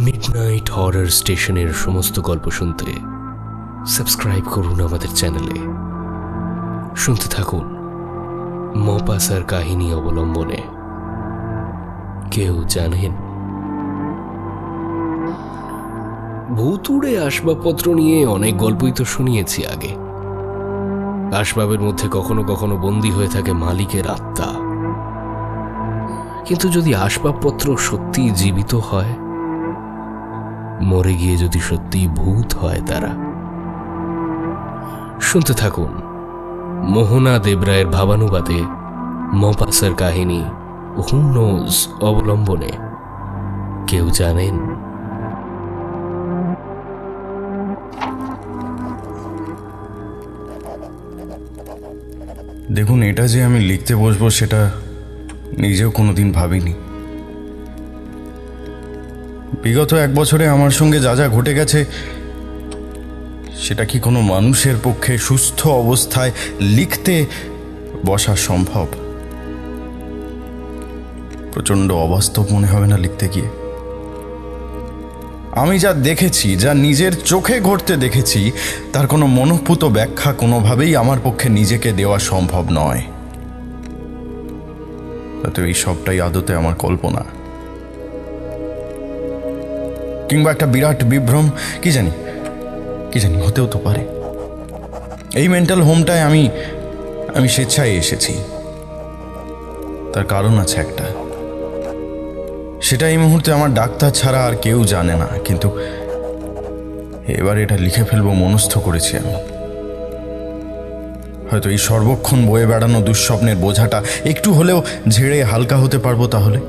Midnight horror স্টেশনের সমস্ত গল্প শুনতে সাবস্ক্রাইব করুন আমাদের চ্যানেলে। শুনতে থাকুন মপাসার কাহিনী অবলম্বনে কেউ জানেন। ভূতুড়ে আসবাবপত্র নিয়ে অনেক গল্পই তো শুনিয়েছি আগে। আসবাবের মধ্যে কখনো কখনো বন্দী হয়ে থাকে মালিকের আত্মা। কিন্তু যদি আসবাবপত্র সত্যি জীবিত হয়, মরে গিয়ে যদি সত্যি ভূত হয় তারা। শুনতে থাকুন মোহনা দেবরায়ের ভাবানুবাদে মপাসার কাহিনী হু নোজ অবলম্বনে কেউ জানেন। দেখুন, এটা যে আমি লিখতে বসবো সেটা নিজেও কোনোদিন ভাবিনি। বিগত 1 বছরে আমার সঙ্গে যা যা ঘটে গেছে সেটা কি কোনো মানুষের পক্ষে সুস্থ অবস্থায় লিখতে বসা সম্ভব? প্রচণ্ড অবাস্তব মনে হবে না লিখতে গিয়ে? আমি যা দেখেছি, যা নিজের চোখে ঘটতে দেখেছি, তার কোনো মনঃপূত ব্যাখ্যা কোনোভাবেই আমার পক্ষে নিজেকে দেওয়া সম্ভব নয়। হয়তো এই সবটাই আদতে আমার কল্পনা, কিংবা একটা বিরাট বিভ্রম, কি জানি হতেও তো পারে। এই মেন্টাল হোমটায় আমি স্বেচ্ছায় এসেছি। তার কারণ আছে একটা, সেটা এই মুহূর্তে আমার ডাক্তার ছাড়া আর কেউ জানে না। কিন্তু এবার এটা লিখে ফেলবো মনস্থ করেছি আমি। হয়তো এই সর্বক্ষণ বয়ে বেড়ানো দুঃস্বপ্নের বোঝাটা একটু হলেও ঝেড়ে হালকা হতে পারবো তাহলে।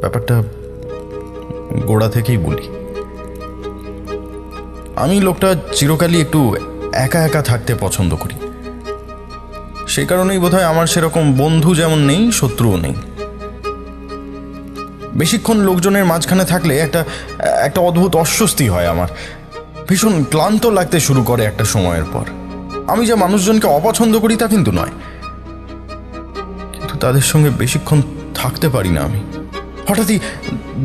ব্যাপারটা গোড়া থেকেই বলি। আমি লোকটা চিরকালই একটু একা একা থাকতে পছন্দ করি। সেই কারণেই বোধহয় আমার সেরকম বন্ধু যেমন নেই, শত্রুও নেই। বেশিক্ষণ লোকজনের মাঝখানে থাকলে একটা অদ্ভুত অস্বস্তি হয় আমার। ভীষণ ক্লান্ত লাগতে শুরু করে একটা সময়ের পর। আমি যে মানুষজনকে অপছন্দ করি তা কিন্তু নয়, কিন্তু তাদের সঙ্গে বেশিক্ষণ থাকতে পারি না আমি। হঠাৎই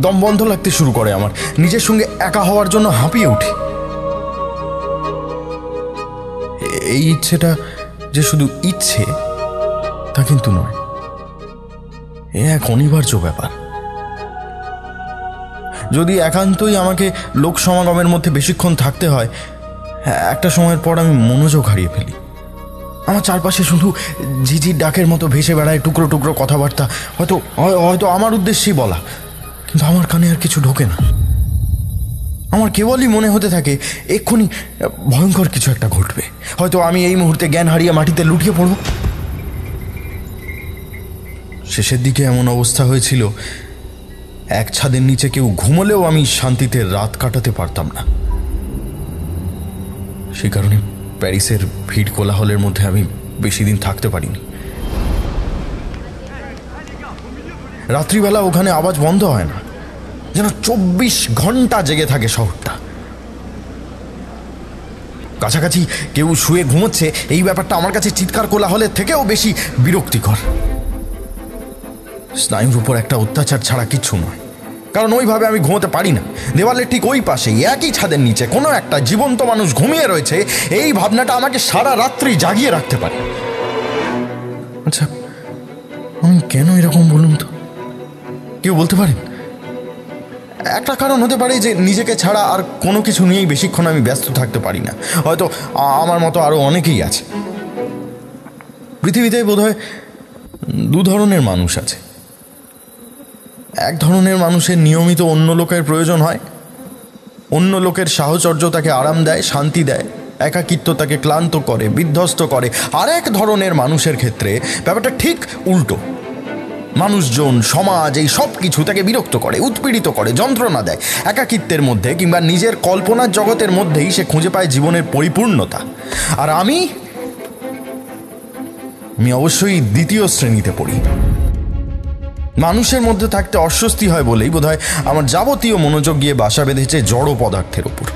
দম বন্ধ লাগতে শুরু করে আমার। নিজের সঙ্গে একা হওয়ার জন্য হাঁপিয়ে উঠি। এই ইচ্ছেটা যে শুধু ইচ্ছে তা কিন্তু নয়, এ এক অনিবার্য ব্যাপার। যদি একান্তই আমাকে লোক সমাগমের মধ্যে বেশিক্ষণ থাকতে হয়, একটা সময়ের পর আমি মনোযোগ হারিয়ে ফেলি। আমার চারপাশে শুধু ঝিঝির ডাকের মতো ভেসে বেড়ায় টুকরো টুকরো কথাবার্তা, হয়তো আমার উদ্দেশ্যেই বলা, কিন্তু আমার কানে আর কিছু ঢোকে না। আমার কেবলই মনে হতে থাকে এক্ষুনি ভয়ঙ্কর কিছু একটা ঘটবে। হয়তো আমি এই মুহূর্তে জ্ঞান হারিয়ে মাটিতে লুটিয়ে পড়ব। শেষের দিকে এমন অবস্থা হয়েছিল, এক ছাদের নিচে কেউ ঘুমলেও আমি শান্তিতে রাত কাটাতে পারতাম না। সেই কারণে প্যারিসের ভিড় কোলাহলের মধ্যে আমি বেশি দিন থাকতে পারিনি। রাত্রিবেলা ওখানে আওয়াজ বন্ধ হয় না, যেন 24 ঘন্টা জেগে থাকে শহরটা। কাছাকাছি কেউ শুয়ে ঘুমোচ্ছে, এই ব্যাপারটা আমার কাছে চিৎকার কোলাহলের থেকেও বেশি বিরক্তিকর। স্নায়ুর উপর একটা অত্যাচার ছাড়া কিচ্ছু নয়, কারণ ওইভাবে আমি ঘুমোতে পারি না। দেওয়ালের ঠিক ওই পাশেই একই ছাদের নিচে কোনো একটা জীবন্ত মানুষ ঘুমিয়ে রয়েছে, এই ভাবনাটা আমাকে সারা রাত্রি জাগিয়ে রাখতে পারে। আচ্ছা, আমি কেন এরকম বলুন তো? কেউ বলতে পারেন? একটা কারণ হতে পারে যে নিজেকে ছাড়া আর কোনো কিছু নিয়েই বেশিক্ষণ আমি ব্যস্ত থাকতে পারি না। হয়তো আমার মতো আরও অনেকেই আছে। পৃথিবীতে বোধহয় 2 ধরনের মানুষ আছে। এক ধরনের মানুষের নিয়মিত অন্য লোকের প্রয়োজন হয়, অন্য লোকের সাহচর্য তাকে আরাম দেয়, শান্তি দেয়, একাকিত্ব তাকে ক্লান্ত করে, বিধ্বস্ত করে। আর এক ধরনের মানুষের ক্ষেত্রে ব্যাপারটা ঠিক উল্টো। মানুষজন, সমাজ, এই সব কিছু তাকে বিরক্ত করে, উৎপীড়িত করে, যন্ত্রণা দেয়। একাকিত্বের মধ্যে কিংবা নিজের কল্পনার জগতের মধ্যেই সে খুঁজে পায় জীবনের পরিপূর্ণতা। আর আমি অবশ্যই দ্বিতীয় শ্রেণীতে পড়ি। মানুষের মধ্যে থাকতে অস্বস্তি হয় বলেই বোধহয় আমার যাবতীয় মনোযোগ গিয়ে বাসা বেঁধেছে জড় পদার্থের উপর।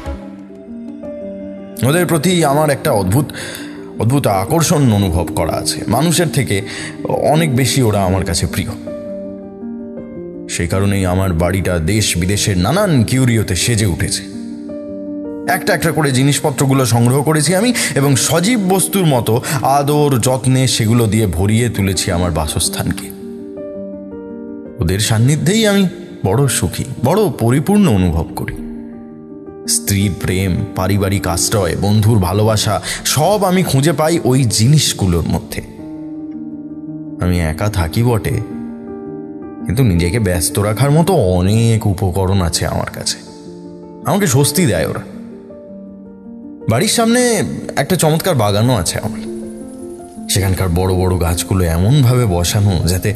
ওদের প্রতি আমার একটা অদ্ভুত আকর্ষণ অনুভব করা আছে। মানুষের থেকে অনেক বেশি ওরা আমার কাছে প্রিয়। সেই কারণেই আমার বাড়িটা দেশ বিদেশের নানান কিউরিওতে সেজে উঠেছে। একটা একটা করে জিনিসপত্রগুলো সংগ্রহ করেছি আমি, এবং সজীব বস্তুর মতো আদর যত্নে সেগুলো দিয়ে ভরিয়ে তুলেছি আমার বাসস্থানকে। ওদের সান্নিধ্যেই আমি বড় সুখী, বড় পরিপূর্ণ অনুভব করি। স্ত্রীর প্রেম, পারিবারিক আশ্রয়, বন্ধুর ভালোবাসা সব আমি খুঁজে পাই ওই জিনিসগুলোর মধ্যে। আমি একা থাকি বটে, কিন্তু নিজেকে ব্যস্ত রাখার মতো অনেক উপকরণ আছে আমার কাছে। আমাকে স্বস্তি দেয় ওরা। বাড়ির সামনে একটা চমৎকার বাগানও আছে আমার। সেখানকার বড় বড় গাছগুলো এমনভাবে বসানো যাতে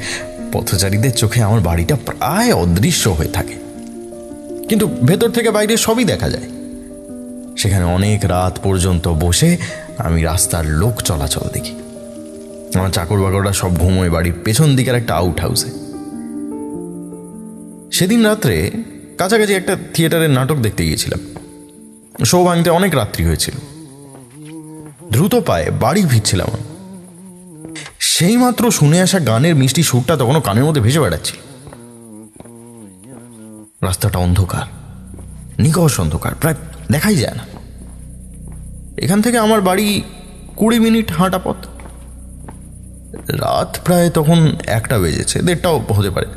পথচারীদের চোখে আমার বাড়িটা প্রায় অদৃশ্য হয়ে থাকে, কিন্তু ভেতর থেকে বাইরে সবই দেখা যায়। সেখানে অনেক রাত পর্যন্ত বসে আমি রাস্তার লোক চলাচল দেখি। আমার চাকর বাকররা সব ঘুমোয় বাড়ির পেছন দিকের একটা আউট হাউসে। সেদিন রাত্রে কাছাকাছি একটা থিয়েটারের নাটক দেখতে গিয়েছিলাম। শো ভাঙতে অনেক রাত্রি হয়েছিল। দ্রুত পায়ে বাড়ি ফিরছিলাম। সেই মাত্র শুনে আসা গানের মিষ্টি সুরটা তখনও কানের মধ্যে ভেসে বেড়াচ্ছি। রাস্তাটা অন্ধকার, নিকষ অন্ধকার, প্রায় দেখাই যায় না। এখান থেকে আমার বাড়ি 20 মিনিট হাঁটা পথ। রাত প্রায় তখন 1টা বেজেছে, 1:30টাও হতে পারে।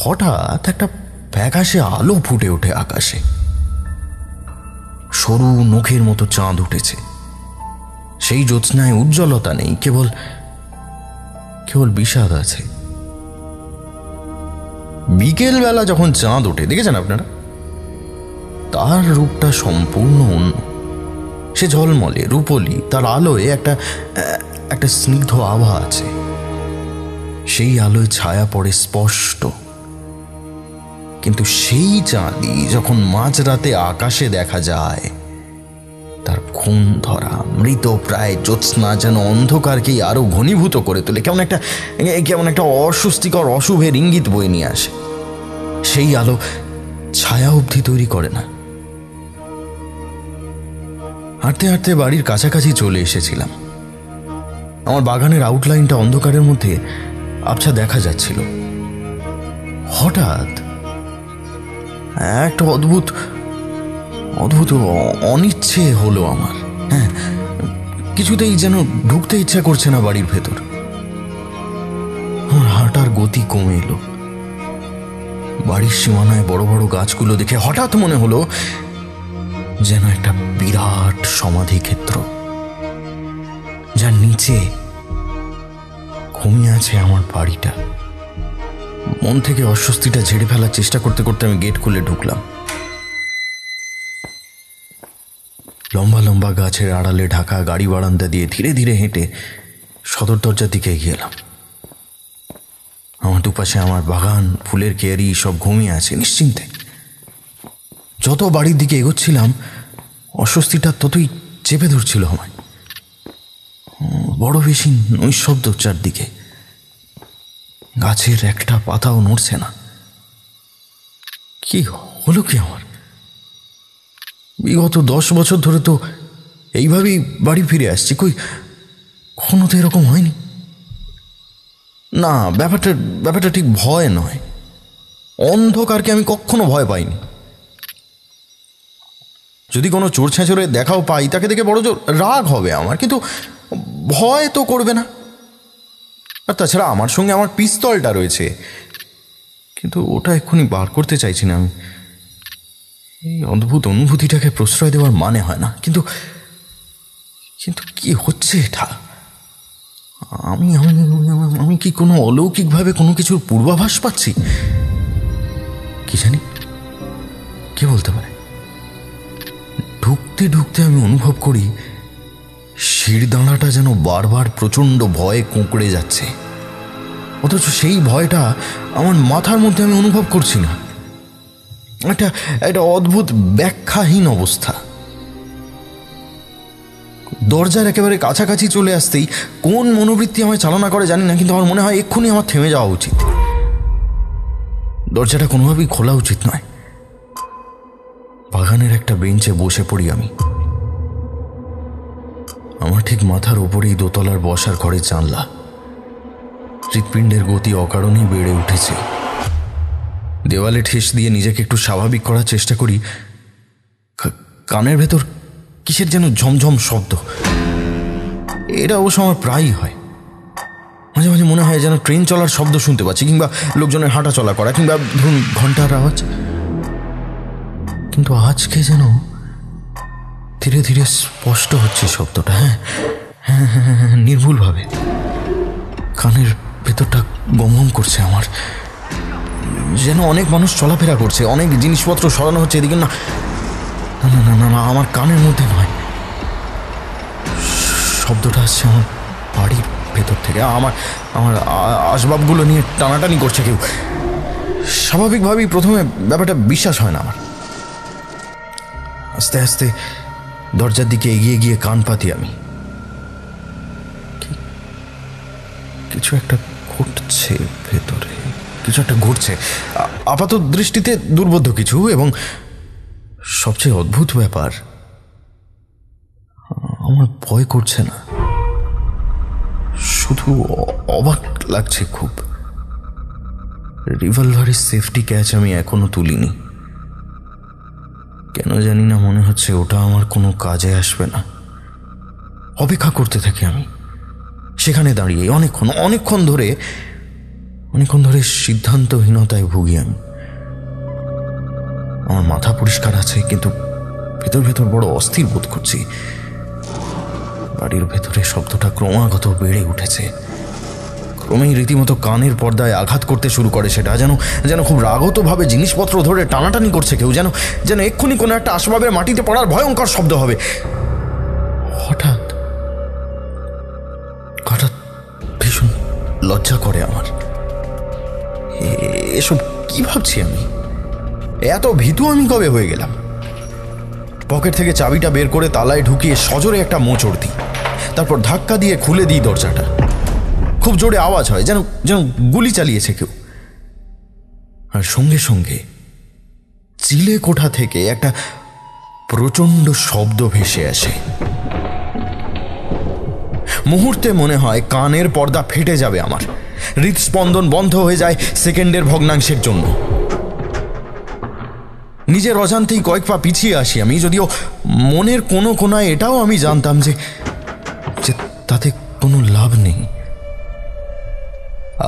হঠাৎ একটা ফ্যাকাশে আলো ফুটে ওঠে আকাশে। সরু নখের মতো চাঁদ উঠেছে। সেই জ্যোৎস্নায় উজ্জ্বলতা নেই, কেবল বিষাদ আছে। বিকেল বেলা যখন চাঁদ ওঠে, দেখেছেন আপনারা, তার রূপটা সম্পূর্ণ অন্য। সে ঝলমলে রূপলি, তার আলোয় একটা স্নিগ্ধ আভা আছে। সেই আলোয় ছায়া পড়ে স্পষ্ট, কিন্তু সেই চাঁদই যখন মাঝরাতে আকাশে দেখা যায়, তার খুন ধরা মৃত প্রায় জ্যোৎস্না যেন অন্ধকারকেই আরো ঘনীভূত করে তোলে। কেমন একটা অস্বস্তিকর অশুভের ইঙ্গিত বয়ে নিয়ে আসে। সেই আলো ছায়া অবধি তৈরি করে না। হাঁটতে হাঁটতে বাড়ির কাছাকাছি চলে এসেছিলাম। আমার বাগানের আউটলাইনটা অন্ধকারের মধ্যে আবছা দেখা যাচ্ছিল। হঠাৎ একটা অদ্ভুত অনিচ্ছে হলো আমার। হ্যাঁ, কিছুতেই যেন ঢুকতে ইচ্ছা করছে না বাড়ির ভেতর। আমার হাঁটার গতি কমে এলো। বাড়ির সীমানায় বড় বড় গাছগুলো দেখে হঠাৎ মনে হলো যেন একটা বিরাট সমাধি ক্ষেত্র, যার নিচে ঘুমিয়ে আছে আমার বাড়িটা। মন থেকে অস্বস্তিটা ঝেড়ে ফেলার চেষ্টা করতে করতে আমি গেট খুলে ঢুকলাম। লম্বা লম্বা গাছের আড়ালে ঢাকা গাড়ি বারান্দা দিয়ে ধীরে ধীরে হেঁটে সদর দরজার দিকে এগিয়ে এলাম। আমার দুপাশে আমার বাগান, ফুলের কেয়ারি সব ঘুমিয়ে আছে নিশ্চিন্তে। যত বাড়ির দিকে এগোচ্ছিলাম, অস্বস্তিটা ততই চেপে ধরছিল আমায়। বড় বেশি নৈশব্দ চারদিকে। গাছের একটা পাতাও নড়ছে না। কি হলো কি আমার? বিগত 10 বছর ধরে তো এইভাবেই বাড়ি ফিরে আসছি, কখনো তো এরকম হয়নি। না, ব্যাপারটা ঠিক ভয় নয়। অন্ধকারকে আমি কখনো ভয় পাইনি। যদি কোনো চোর ছেঁচড়ে দেখাও পাই, তাকে দেখে বড় জোর রাগ হবে আমার, কিন্তু ভয় তো করবে না। আর তাছাড়া আমার সঙ্গে আমার পিস্তলটা রয়েছে, কিন্তু ওটা এক্ষুনি বার করতে চাইছি না আমি। এই অদ্ভুত অনুভূতিটাকে প্রশ্রয় দেওয়ার মানে হয় না, কিন্তু কি হচ্ছে এটা? আমি কি কোনো অলৌকিকভাবে কোনো কিছুর পূর্বাভাস পাচ্ছি? কি জানি, কে বলতে পারে? ঢুকতে ঢুকতে আমি অনুভব করি শিরদাঁড়াটা যেন বারবার প্রচণ্ড ভয়ে কুঁকড়ে যাচ্ছে, অথচ সেই ভয়টা আমার মাথার মধ্যে আমি অনুভব করছি না। একটা অদ্ভুত ব্যাখ্যাহীন অবস্থা। দরজার একেবারে কাছাকাছি চলে আসতেই কোন মনোবৃত্তি আমায় চালনা করে জানি না, কিন্তু আমার মনে হয় এক্ষুনি আমার থেমে যাওয়া উচিত। দরজাটা কোনোভাবেই খোলা উচিত নয়। বাগানের একটা বেঞ্চে বসে পড়ি আমি। আমার ঠিক মাথার ওপরেই দোতলার বসার ঘরের জানলা। হৃৎপিণ্ডের গতি অকারণেই বেড়ে উঠেছে। দেওয়ালে ঠেস দিয়ে নিজেকে একটু স্বাভাবিক করার চেষ্টা করি। কানের ভেতর কিসের যেন ঝমঝম শব্দ। এটা অবশ্য আমার প্রায়ই হয়। মাঝে মাঝে মনে হয় যেন ট্রেন চলার শব্দ শুনতে পাচ্ছি, কিংবা লোকজনের হাঁটা চলা করা, কিংবা ধরুন ঘন্টার আওয়াজ। কিন্তু আজকে যেন ধীরে ধীরে স্পষ্ট হচ্ছে শব্দটা। হ্যাঁ হ্যাঁ হ্যাঁ, নির্ভুলভাবে কানের ভেতরটা গমগম করছে আমার। যেন অনেক মানুষ চলাফেরা করছে, অনেক জিনিসপত্র সরানো হচ্ছে এদিকে। না না না না না, আমার কানের মধ্যে নয়, শব্দটা আসছে আমার বাড়ির ভেতর থেকে। আমার আমার আসবাবগুলো নিয়ে টানাটানি করছে কেউ। স্বাভাবিকভাবেই প্রথমে ব্যাপারটা বিশ্বাস হয় না আমার। আস্তে আস্তে দরজার দিকে এগিয়ে গিয়ে কান পাতি আমি। কিছু একটা ঘটছে ভেতরে, কিছু একটা ঘটছে, আপাত দৃষ্টিতে দুর্বোধ্য কিছু। এবং সবচেয়ে অদ্ভুত ব্যাপার, আমার ভয় করছে না, শুধু অবাক লাগছে খুব। রিভলভারের সেফটি ক্যাচ আমি এখনো তুলিনি। কেন জানি না মনে হচ্ছে ওটা আমার কোনো কাজে আসবে না। অপেক্ষা করতে থাকি আমি সেখানে দাঁড়িয়ে অনেকক্ষণ ধরে সিদ্ধান্তহীনতায় ভুগি আমি। আমার মাথা পরিষ্কার আছে, কিন্তু ভেতর ভেতর বড় অস্থির বোধ করছি। বাড়ির ভেতরে শব্দটা ক্রমাগত বেড়ে উঠেছে, ক্রমেই রীতিমতো কানের পর্দায় আঘাত করতে শুরু করে। সেটা যেন খুব রাগতভাবে জিনিসপত্র ধরে টানাটানি করছে কেউ, যেন এক্ষুনি কোনো একটা আসবাবের মাটিতে পড়ার ভয়ঙ্কর শব্দ হবে। হঠাৎ ভীষণ লজ্জা করে আমার। এসব কি ভাবছি আমি? এত ভীতু আমি কবে হয়ে গেলাম? পকেট থেকে চাবিটা বের করে তালায় ঢুকিয়ে সজোরে একটা মোচড় দিই, তারপর ধাক্কা দিয়ে খুলে দিই দরজাটা। খুব জোরে আওয়াজ হয়, যেন গুলি চালিয়েছে কেউ। আর সঙ্গে সঙ্গে চিলে কোঠা থেকে একটা প্রচণ্ড শব্দ ভেসে আসে। মুহূর্তে মনে হয় কানের পর্দা ফেটে যাবে আমার। হৃদস্পন্দন বন্ধ হয়ে যায় সেকেন্ডের ভগ্নাংশের জন্য। নিজের অজান্তেই কয়েক পা পিছিয়ে আসি আমি, যদিও মনের কোনো কোনায় এটাও আমি জানতাম যে তাতে কোনো লাভ নেই।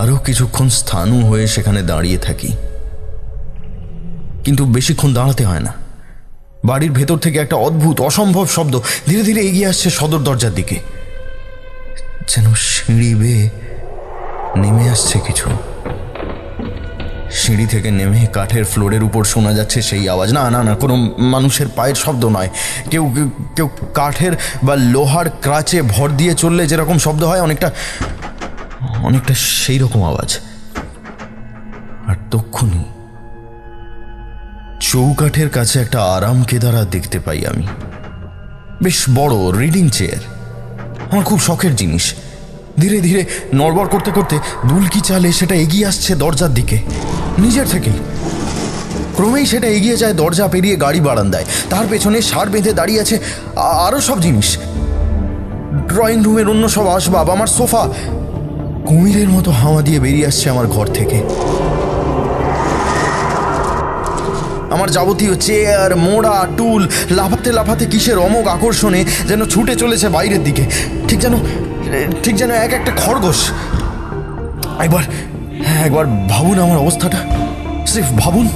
আরও কিছুক্ষণ স্থাণু হয়ে সেখানে দাঁড়িয়ে থাকি, কিন্তু বেশিক্ষণ দাঁড়াতে হয় না। বাড়ির ভেতর থেকে একটা অদ্ভুত অসম্ভব শব্দ ধীরে ধীরে এগিয়ে আসছে সদর দরজার দিকে। যেন সিঁড়ি বেয়ে নেমে আসছে কিছু। সিঁড়ি থেকে নেমে কাঠের ফ্লোরের উপর শোনা যাচ্ছে সেই আওয়াজ। না না না, কোনো মানুষের পায়ের শব্দ নয়। কেউ কাঠের বা লোহার ক্রাচে ভর দিয়ে চললে যেরকম শব্দ হয়, অনেকটা সেই রকম আওয়াজ। আর তক্ষুনি চৌকাঠের কাছে একটা আরাম কেদারা দেখতে পাই আমি। বেশ বড় রিডিং চেয়ার, আমার খুব শখের জিনিস। ধীরে ধীরে নড়বড় করতে করতে দুলকি চালে সেটা এগিয়ে আসছে দরজার দিকে নিজের থেকেই। ক্রমেই সেটা এগিয়ে যায় দরজা পেরিয়ে গাড়ি বারান্দায়। তার পেছনে ষাঁড় বেঁধে দাঁড়িয়ে আছে আরও সব জিনিস। ড্রয়িং রুমের অন্য সব আসবাব, আমার সোফা কুমিরের মতো হাওয়া দিয়ে বেরিয়ে আসছে আমার ঘর থেকে। আমার যাবতীয় চেয়ার, মোড়া, টুল লাফাতে লাফাতে কিসের অমোঘ আকর্ষণে যেন ছুটে চলেছে বাইরের দিকে, ঠিক যেন এক একটা খরগোশ। একবার ভাবুন আমার অবস্থাটা, সিফ ভাবুন।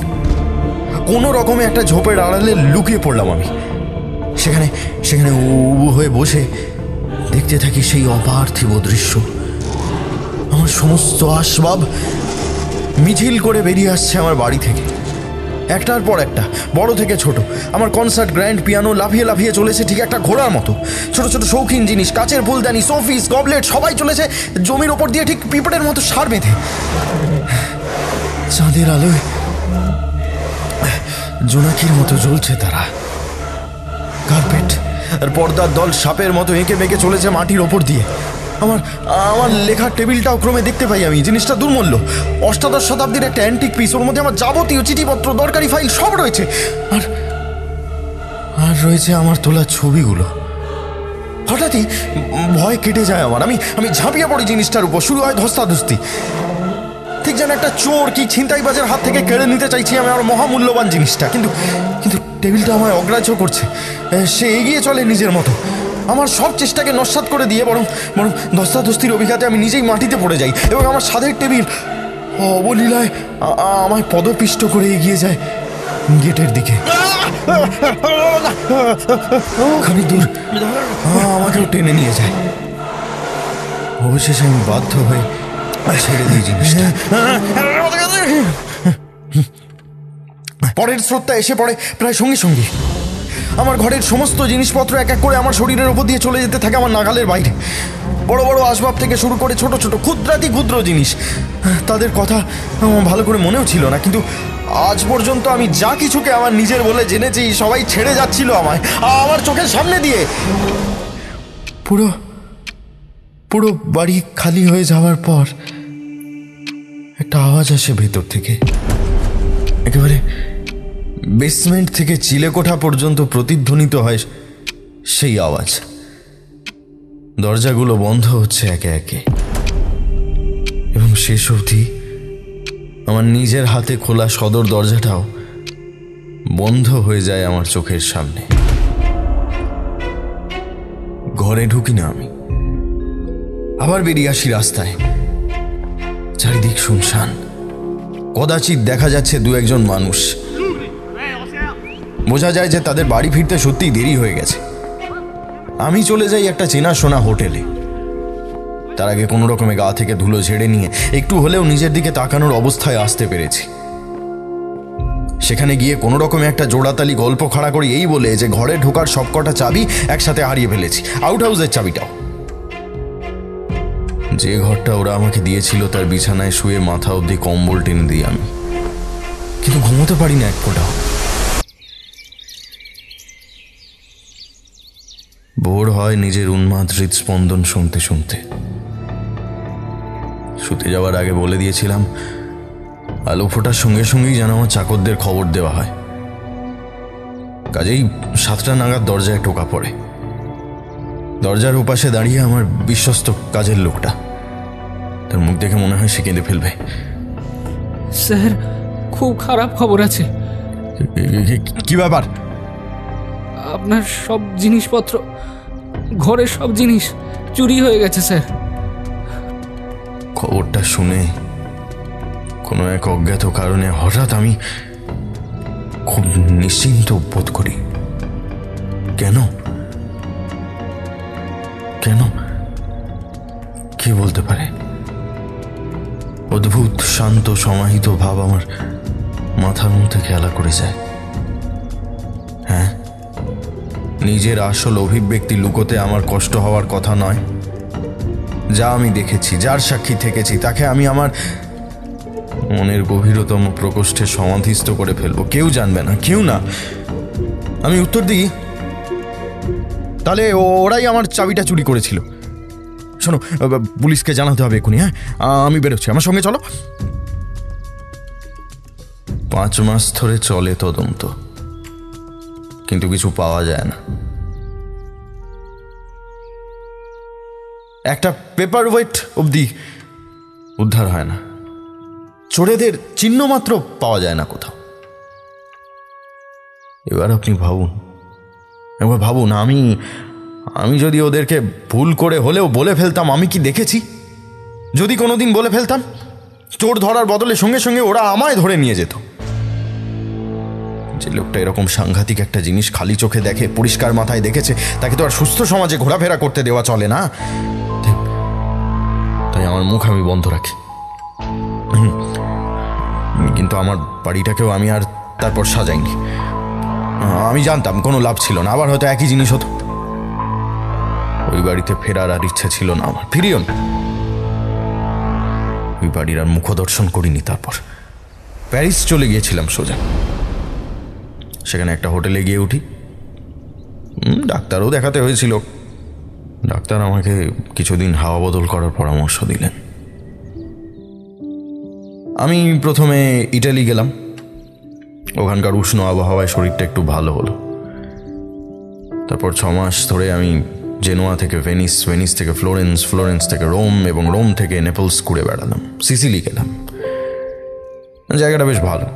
কোনো রকমে একটা ঝোপের আড়ালে লুকিয়ে পড়লাম আমি। সেখানে উবু হয়ে বসে দেখতে থাকি সেই অপার্থিব দৃশ্য। আমার সমস্ত আসবাব মিছিল করে বেরিয়ে আসছে আমার বাড়ি থেকে, একটার পর একটা, বড় থেকে ছোট। আমার কনসার্ট গ্র্যান্ড পিয়ানো লাফিয়ে লাফিয়ে চলেছে ঠিক একটা ঘোড়ার মতো। ছোট ছোট শৌখিন জিনিস, কাচের ফুলদানি, সোফিস, গবলেট সবাই চলেছে জমির ওপর দিয়ে ঠিক পিঁপড়ের মতো সার বেঁধে। চাঁদের আলোয় জোনাকির মতো জ্বলছে তারা। কার্পেট আর পর্দার দল সাপের মতো এঁকে বেঁকে চলেছে মাটির ওপর দিয়ে। আমার লেখার টেবিলটাও ক্রমে দেখতে পাই আমি। জিনিসটা দুর্মূল্য, অষ্টাদশ শতাব্দীর একটা অ্যান্টিক পিস। ওর মধ্যে আমার যাবতীয় চিঠিপত্র, দরকারি ফাইল সব রয়েছে। আর রয়েছে আমার তোলা ছবিগুলো। হঠাৎই ভয় কেটে যায় আমার। আমি ঝাঁপিয়ে পড়ি জিনিসটার উপর। শুরু হয় ধস্তাধস্তি। ঠিক যেন একটা চোর কি ছিনতাইবাজের হাত থেকে কেড়ে নিতে চাইছি আমি আমার মহামূল্যবান জিনিসটা, কিন্তু কিন্তু টেবিলটা আমায় অগ্রাহ্য করছে। সে এগিয়ে চলে নিজের মতো, আমার সব চেষ্টাকে নস্যাৎ করে দিয়ে বরং বরং ধস্তাধস্তির অভিঘাতে আমি নিজেই মাটিতে পড়ে যাই এবং আমার স্বাদের টেবিল অবলীলায় আমায় পদপিষ্ট করে এগিয়ে যায় গেটের দিকে। খানিক দূর আমাকেও টেনে নিয়ে যায়। অবশেষে আমি বাধ্য হয়ে ছেড়ে দিই জিনিসটা। পরের স্রোতটা এসে পড়ে প্রায় সঙ্গে সঙ্গে। আমার ঘরের সমস্ত জিনিসপত্র এক এক করে আমার শরীরের ওপর দিয়ে চলে যেতে থাকে আমার নাগালের বাইরে। বড় বড় আসবাব থেকে শুরু করে ছোট ছোট ক্ষুদ্রাতি ক্ষুদ্র জিনিস, তাদের কথা আমার ভালো করে মনেও ছিল না, কিন্তু আজ পর্যন্ত আমি যা কিছুকে আমার নিজের বলে জেনেছি সবাই ছেড়ে যাচ্ছিল আমায় আমার চোখের সামনে দিয়ে। পুরো পুরো বাড়ি খালি হয়ে যাওয়ার পর একটা আওয়াজ আসে ভেতর থেকে, একেবারে বেসমেন্ট থেকে চিলেকোঠা পর্যন্ত প্রতিধ্বনিত হয় সেই আওয়াজ। দরজাগুলো বন্ধ হচ্ছে একে একে এবং শেষ অবধি আমার নিজের হাতে খোলা সদর দরজাটাও বন্ধ হয়ে যায় আমার চোখের সামনে। ঘরে ঢুকি না আমি, আবার বেরিয়ে আসি রাস্তায়। চারিদিক শুনশান, কদাচিৎ দেখা যাচ্ছে দু একজন মানুষ। বোঝা যায় যে তাদের বাড়ি ফিরতে সত্যিই দেরি হয়ে গেছে। আমি চলে যাই একটা চেনাশোনা হোটেলে। তার আগে কোনো রকমে গা থেকে ধুলো ঝেড়ে নিয়ে একটু হলেও নিজের দিকে তাকানোর অবস্থায় আসতে পেরেছি। সেখানে গিয়ে কোনো রকমে একটা জোড়াতালি গল্প খাড়া করি এই বলে যে ঘরে ঢোকার সবকটা চাবি একসাথে হারিয়ে ফেলেছি, আউট হাউসের চাবিটাও। যে ঘরটা ওরা আমাকে দিয়েছিল তার বিছানায় শুয়ে মাথা অবধি কম্বল টেনে দিই আমি, কিন্তু ঘুমোতে পারি না এক ফোঁটাও। ভোর হয় নিজের উন্মাদ হৃদস্পন্দন শুনতে শুনতে। শুতে যাওয়ার আগে বলে দিয়েছিলাম আলো ফোটার সঙ্গে সঙ্গেই যেন আমার চাকরদের খবর দেওয়া হয়। কাজেই 7টা নাগাদ দরজায় টোকা পড়ে। দরজার ওপাশে দাঁড়িয়ে আমার বিশ্বস্ত কাজের লোকটা। তার মুখ দেখে মনে হয় সে কেঁদে ফেলবে। স্যার, খুব খারাপ খবর আছে। কি ব্যাপার? আপনার সব জিনিসপত্র, ঘরের সব জিনিস চুরি হয়ে গেছে স্যার। খবরটা শুনে কোনো এক অজ্ঞাত কারণে হঠাৎ আমি খুব নিশ্চিন্ত বোধ করি। কেন কেন কে বলতে পারে? অদ্ভুত শান্ত সমাহিত ভাব আমার মাথার মধ্যে খেলা করে যায়। হ্যাঁ, নিজের আসল অভিব্যক্তি লুকোতে আমার কষ্ট হওয়ার কথা নয়। যা আমি দেখেছি, যার সাক্ষী থেকেছি, তাকে আমি আমার মনের গভীরতম প্রকোষ্ঠে সমাধিস্থ করে ফেলবো। কেউ জানবে না, কেউ না। আমি উত্তর দিই, তাহলে ওরাই আমার চাবিটা চুরি করেছিল। শোনো, পুলিশকে জানাতে হবে এখনই। হ্যাঁ, আমি বেরোচ্ছি, আমার সঙ্গে চলো। 5 মাস ধরে চলে তদন্ত, কিন্তু কিছু পাওয়া যায় না। একটা পেপার ওয়েট অবধি উদ্ধার হয় না। চোরেদের চিহ্ন মাত্র পাওয়া যায় না কোথাও। এবার আপনি ভাবুন, একবার ভাবুন, আমি যদি ওদেরকে ভুল করে হলেও বলে ফেলতাম আমি কি দেখেছি, যদি কোনোদিন বলে ফেলতাম, চোর ধরার বদলে সঙ্গে সঙ্গে ওরা আমায় ধরে নিয়ে যেত। যে লোকটা এরকম সাংঘাতিক একটা জিনিস খালি চোখে দেখে, পরিষ্কার মাথায় দেখেছে, তাকে তো আর সুস্থ সমাজে ঘোরাফেরা করতে দেওয়া চলে না। তাই আমার মুখ আমি বন্ধ রাখি। কিন্তু আমার বাড়িটাকেও আমি আর তারপর সাজাইনি। আমি জানতাম কোনো লাভ ছিল না, আবার হয়তো একই জিনিস হতো। ওই বাড়িতে ফেরার আর ইচ্ছা ছিল না আমার, ফিরিও না। ওই বাড়ির আর মুখ দর্শন করিনি। তারপর প্যারিস চলে গিয়েছিলাম সোজা। সেখানে একটা হোটেলে গিয়ে উঠি। ডাক্তারও দেখাতে হয়েছিল। ডাক্তার আমাকে কিছুদিন হাওয়া বদল করার পরামর্শ দিলেন। আমি প্রথমে ইটালি গেলাম। ওখানকার উষ্ণ আবহাওয়ায় শরীরটা একটু ভালো হলো। তারপর 6 মাস ধরে আমি জেনোয়া থেকে ভেনিস, ভেনিস থেকে ফ্লোরেন্স, ফ্লোরেন্স থেকে রোম এবং রোম থেকে নেপলস ঘুরে বেড়ালাম। সিসিলি গেলাম। জায়গাটা বেশ ভালো,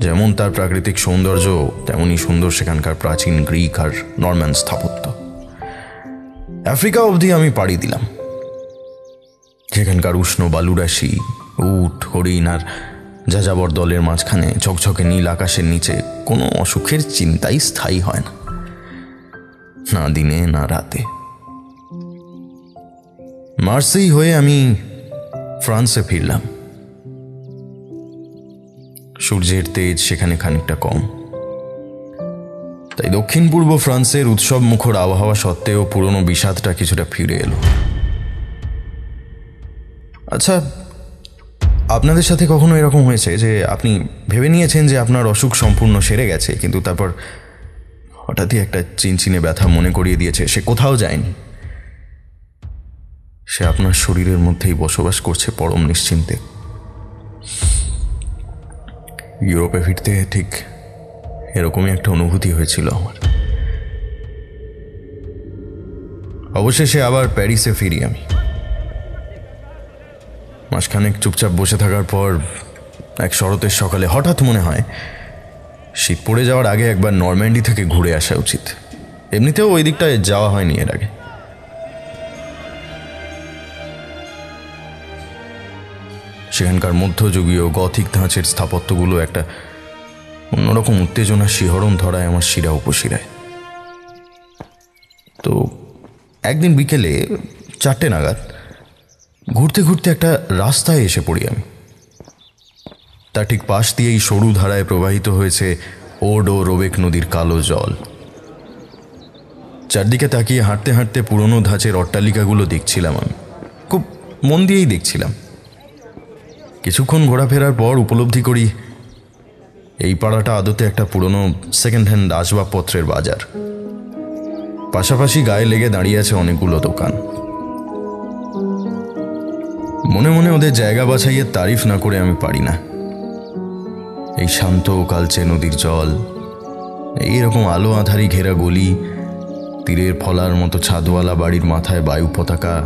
যেমন তার প্রাকৃতিক সৌন্দর্য তেমনই সুন্দর সেখানকার প্রাচীন গ্রিক আর নরম্যান স্থাপত্য। আফ্রিকা অবধি আমি পাড়ি দিলাম। সেখানকার উষ্ণ বালুরাশি, উট, হরিণ আর যাযাবর দলের মাঝখানে ঝকঝকে নীল আকাশের নিচে কোনো অসুখের চিন্তাই স্থায়ী হয় না, না দিনে না রাতে। মার্সেই হয়ে আমি ফ্রান্সে ফিরলাম। সূর্যের তেজ সেখানে খানিকটা কম, তাই দক্ষিণ পূর্ব ফ্রান্সের উৎসব মুখর আবহাওয়া সত্ত্বেও পুরনো বিষাদটা কিছুটা ফিরে এলো। আচ্ছা, আপনাদের সাথে কখনো এরকম হয়েছে যে আপনি ভেবে নিয়েছেন যে আপনার অসুখ সম্পূর্ণ সেরে গেছে, কিন্তু তারপর হঠাৎই একটা চিনচিনে ব্যথা মনে করিয়ে দিয়েছে সে কোথাও যায়নি, সে আপনার শরীরের মধ্যেই বসবাস করছে পরম নিশ্চিন্তে? ইউরোপে ফিরতে ঠিক এরকমই একটা অনুভূতি হয়েছিল আমার। অবশেষে আবার প্যারিসে ফিরি আমি। মাসখানেক চুপচাপ বসে থাকার পর এক শরতের সকালে হঠাৎ মনে হয় শীত পড়ে যাওয়ার আগে একবার নরম্যান্ডি থেকে ঘুরে আসা উচিত। এমনিতেও ওই দিকটায় যাওয়া হয়নি এর আগে। সেখানকার মধ্যযুগীয় গথিক ধাঁচের স্থাপত্যগুলো একটা অন্যরকম উত্তেজনা শিহরণ ধরায় আমার শিরা উপশিরায়। তো একদিন বিকেলে 4টে নাগাদ ঘুরতে ঘুরতে একটা রাস্তায় এসে পড়ি আমি। তার ঠিক পাশ দিয়েই সরু ধারায় প্রবাহিত হয়েছে ওড ও রোবেক নদীর কালো জল। চারদিকে তাকিয়ে হাঁটতে হাঁটতে পুরনো ধাঁচের অট্টালিকাগুলো দেখছিলাম আমি, খুব মন দিয়েই দেখছিলাম। কিছুক্ষণ ঘোরাফেরার পর উপলব্ধি করি এই পাড়াটা আদতে একটা পুরনো সেকেন্ড হ্যান্ড আসবাবপত্রের বাজার। পাশাপাশি গায়ে লেগে দাঁড়িয়ে আছে অনেকগুলো দোকান। মনে মনে ওদের জায়গা বাছাইয়ের তারিফ না করে আমি পারি না। এই শান্ত কালচে নদীর জল, এইরকম আলো আঁধারি ঘেরা গলি, তীরের ফলার মতো ছাদওয়ালা বাড়ির মাথায় বায়ু পতাকা,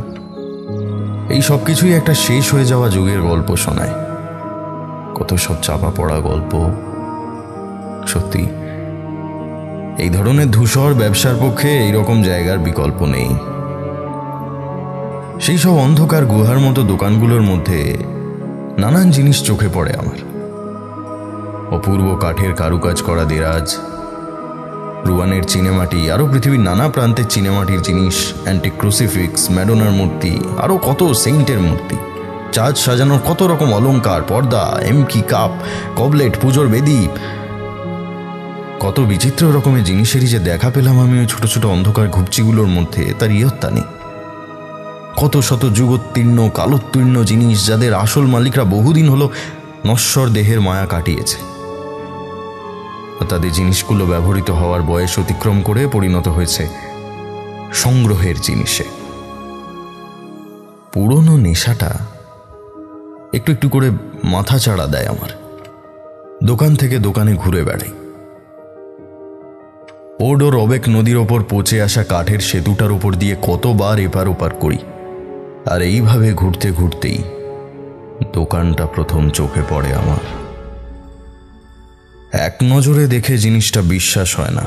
এই সব কিছুই একটা শেষ হয়ে যাওয়া যুগের গল্প শোনায়। কত সব চাপা পড়া গল্প। সত্যি এই ধরনের ধূসর ব্যবসার পক্ষে এইরকম জায়গার বিকল্প নেই। সেই সব অন্ধকার গুহার মতো দোকানগুলোর মধ্যে নানান জিনিস চোখে পড়ে আমার। অপূর্ব কাঠের কারুকাজ করা দেরাজ, রুয়ানের চিনেমাটি, আরও পৃথিবীর নানা প্রান্তের চিনেমাটির জিনিস, অ্যান্টিক ক্রুসিফিক্স, ম্যাডোনার মূর্তি, আরও কত সেন্টের মূর্তি, চাঁদ সাজানোর কত রকম অলংকার, পর্দা, এমকি, কাপ, কবলেট, পুজোর বেদি, কত বিচিত্র রকমের জিনিসেরই যে দেখা পেলাম আমি ওই ছোট ছোট অন্ধকার ঘুপচিগুলোর মধ্যে, তার ইয়ত্তা নেই। কত শত যুগোত্তীর্ণ কালোত্তীর্ণ জিনিস, যাদের আসল মালিকরা বহুদিন হলো নশ্বর দেহের মায়া কাটিয়েছে, তাদের জিনিসগুলো ব্যবহৃত হওয়ার বয়স অতিক্রম করে পরিণত হয়েছে সংগ্রহের জিনিসে। পুরনো নেশাটা একটু একটু করে মাথা চাড়া দেয় আমার। দোকান থেকে দোকানে ঘুরে বেড়াই। ওড ও রবেক নদীর ওপর পচে আসা কাঠের সেতুটার উপর দিয়ে কতবার এপার ওপার করি। আর এইভাবে ঘুরতে ঘুরতেই দোকানটা প্রথম চোখে পড়ে আমার। এক নজরে দেখে জিনিসটা বিশ্বাস হয় না,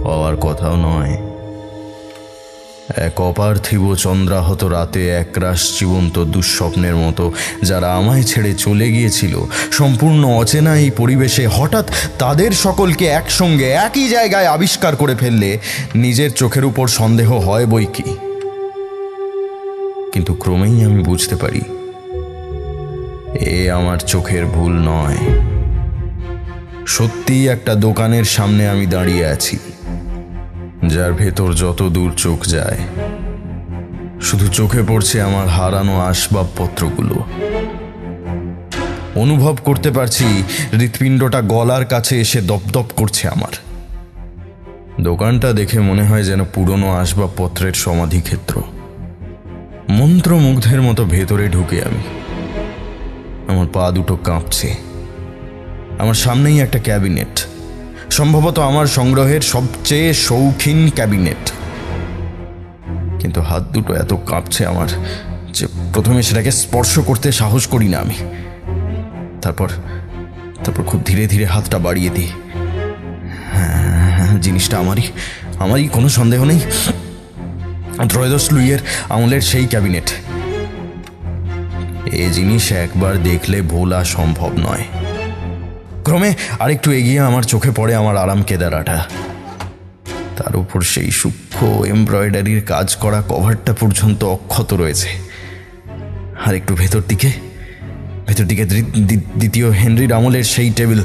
হওয়ার কথাও নয়। এক অপার্থিব চন্দ্রাহত রাতে একরাশ জীবন্ত দুঃস্বপ্নের মতো যারা আমায় ছেড়ে চলে গিয়েছিল সম্পূর্ণ অচেনা এই পরিবেশে, হঠাৎ তাদের সকলকে একসঙ্গে একই জায়গায় আবিষ্কার করে ফেললে নিজের চোখের উপর সন্দেহ হয় বই কি। কিন্তু ক্রমেই আমি বুঝতে পারি এ আমার চোখের ভুল নয়। সত্যি একটা দোকানের সামনে আমি দাঁড়িয়ে আছি, যার ভেতর যত দূর চোখ যায় শুধু চোখে পড়ছে আমার হারানো আসবাবপত্রগুলো। অনুভব করতে পারছি হৃৎপিণ্ডটা গলার কাছে এসে দপদপ করছে আমার। দোকানটা দেখে মনে হয় যেন পুরনো আসবাবপত্রের সমাধিক্ষেত্র। মন্ত্রমুগ্ধের মতো ভেতরে ঢুকে আমি। আমার পা দুটো কাঁপছে। আমার সামনেই একটা ক্যাবিনেট, সম্ভবত আমার সংগ্রহের সবচেয়ে শৌখিন ক্যাবিনেট। কিন্তু হাত দুটো এত কাঁপছে আমার যে প্রথমে সেটাকে স্পর্শ করতে সাহস করি না আমি। তারপর তারপর খুব ধীরে ধীরে হাতটা বাড়িয়ে দিই। হ্যাঁ, জিনিসটা আমারই, কোনো সন্দেহ নেই। ত্রয়োদশ লুইয়ের আমলের সেই ক্যাবিনেট। এ জিনিস একবার দেখলে ভোলা সম্ভব নয়। ক্রমে আরেকটু এগিয়ে আমার চোখে পড়ে আমার আরাম কেদারাটা। তার উপর সেই সূক্ষ্ম এমব্রয়ডারির কাজ করা কভারটা পর্যন্ত অক্ষত রয়েছে। আর একটু ভেতর দিকে দ্বিতীয় হেনরির আমলের সেই টেবিল।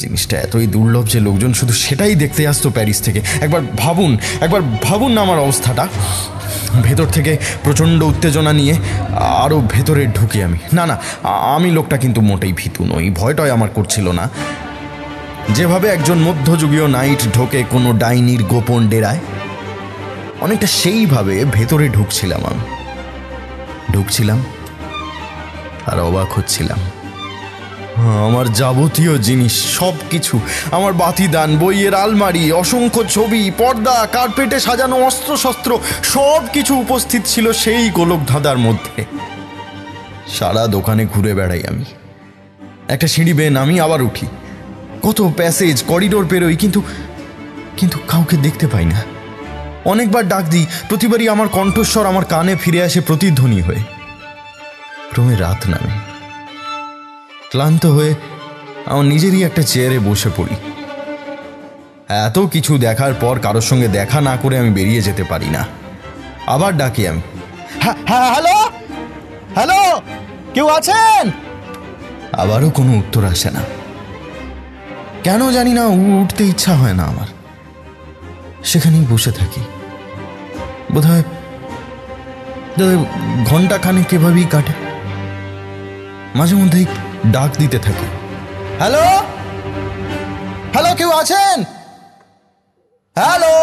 জিনিসটা এতই দুর্লভ যে লোকজন শুধু সেটাই দেখতে আসতো প্যারিস থেকে। একবার ভাবুন না আমার অবস্থাটা। ভেতর থেকে প্রচণ্ড উত্তেজনা নিয়ে আরও ভেতরে ঢুকি আমি। না, আমি লোকটা কিন্তু মোটেই ভীতু নই, ভয়টাই আমার করছিল না। যেভাবে একজন মধ্যযুগীয় নাইট ঢোকে কোনো ডাইনির গোপন ডেরায়, অনেকটা সেইভাবে ভেতরে ঢুকছিলাম আমি। আর অবাক হচ্ছিলাম। আমার যাবতীয় জিনিস, সব কিছু, আমার বাতিদান, বইয়ের আলমারি, অসংখ্য ছবি, পর্দা, কার্পেটে সাজানো অস্ত্রশস্ত্র, সব কিছু উপস্থিত ছিল সেই গোলক ধাঁধার মধ্যে। সারা দোকানে ঘুরে বেড়াই আমি। একটা সিঁড়ি বেয়ে নামি, আবার উঠি, কত প্যাসেজ, করিডোর পেরোই, কিন্তু কাউকে দেখতে পাই না। অনেকবার ডাক দিই, প্রতিবারই আমার কণ্ঠস্বর আমার কানে ফিরে আসে প্রতিধ্বনি হয়ে। ক্রমে রাত নামে। ক্লান্ত হয়ে আমার নিজেরই একটা চেয়ারে বসে পড়ি। এত কিছু দেখার পর কারোর সঙ্গে দেখা না করে আমি বেরিয়ে যেতে পারি না। আবার ডাকি আমি, হ্যালো, কেউ আছেন? আবারও কোনো উত্তর আসে না। কেন জানি না, উঠতে ইচ্ছা হয় না আমার। সেখানেই বসে থাকি। বোধহয় ঘন্টা খানেক এভাবেই কাটে। মাঝে মধ্যেই ডাক দিতে থাকে, হ্যালো, কেউ আছেন? হ্যালো।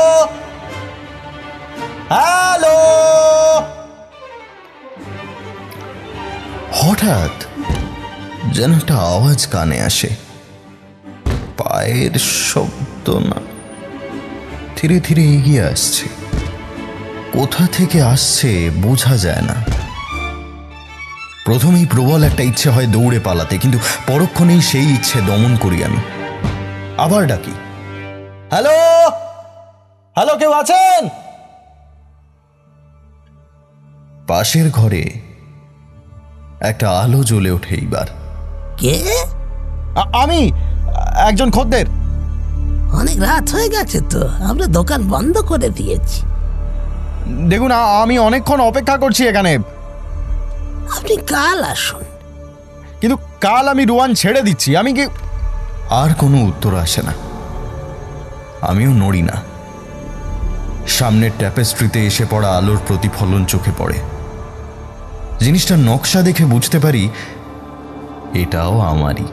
হঠাৎ যেন একটা আওয়াজ কানে আসে। পায়ের শব্দ না, ধীরে ধীরে এগিয়ে আসছে। কোথা থেকে আসছে বোঝা যায় না। প্রথমেই প্রবল একটা ইচ্ছে হয় দৌড়ে পালাতে, কিন্তু পরক্ষণেই সেই ইচ্ছে দমন করি আমি। আবার ডাকি, হ্যালো, কেউ আছেন? পাশের ঘরে একটা আলো জ্বলে ওঠে। এইবার কে? আমি, একজন খদ্দের। অনেক রাত হয়ে গেছে তো, আমরা দোকান বন্ধ করে দিয়েছি। দেখুন, আমি অনেকক্ষণ অপেক্ষা করছি এখানে। আপনি কাল আসুন। কিন্তু কাল আমি রোয়ান ছেড়ে দিচ্ছি। আমি কি? আর কোনো উত্তর আসে না। আমিও নড়ি না। সামনের ট্যাপেস্ট্রিতে এসে পড়া আলোর প্রতিফলন চোখে পড়ে। জিনিসটার নকশা দেখে বুঝতে পারি এটাও আমারই।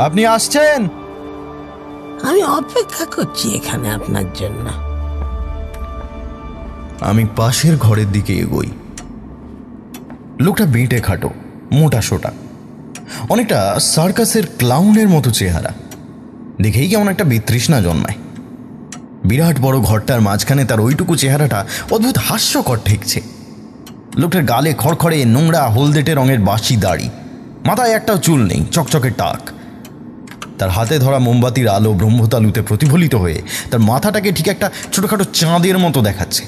আপনি আসছেন? আমি অপেক্ষা করছি এখানে আপনার জন্য। আমি পাশের ঘরের দিকে এগোই। লোকটা বেঁটে খাটো, মোটা সোটা, অনেকটা সার্কাসের ক্লাউনের মতো চেহারা। দেখেই কেমন একটা বিতৃষ্ণা জন্মায়। বিরাট বড় ঘরটার মাঝখানে তার ওইটুকু চেহারাটা অদ্ভুত হাস্যকর ঠেকছে। লোকটার গালে খড়খড়ে নোংরা হলদেটে রঙের বাসি দাড়ি, মাথায় একটাও চুল নেই, চকচকে টাক। তার হাতে ধরা মোমবাতির আলো ব্রহ্মতালুতে প্রতিফলিত হয়ে তার মাথাটাকে ঠিক একটা ছোটখাটো চাঁদের মতো দেখাচ্ছে।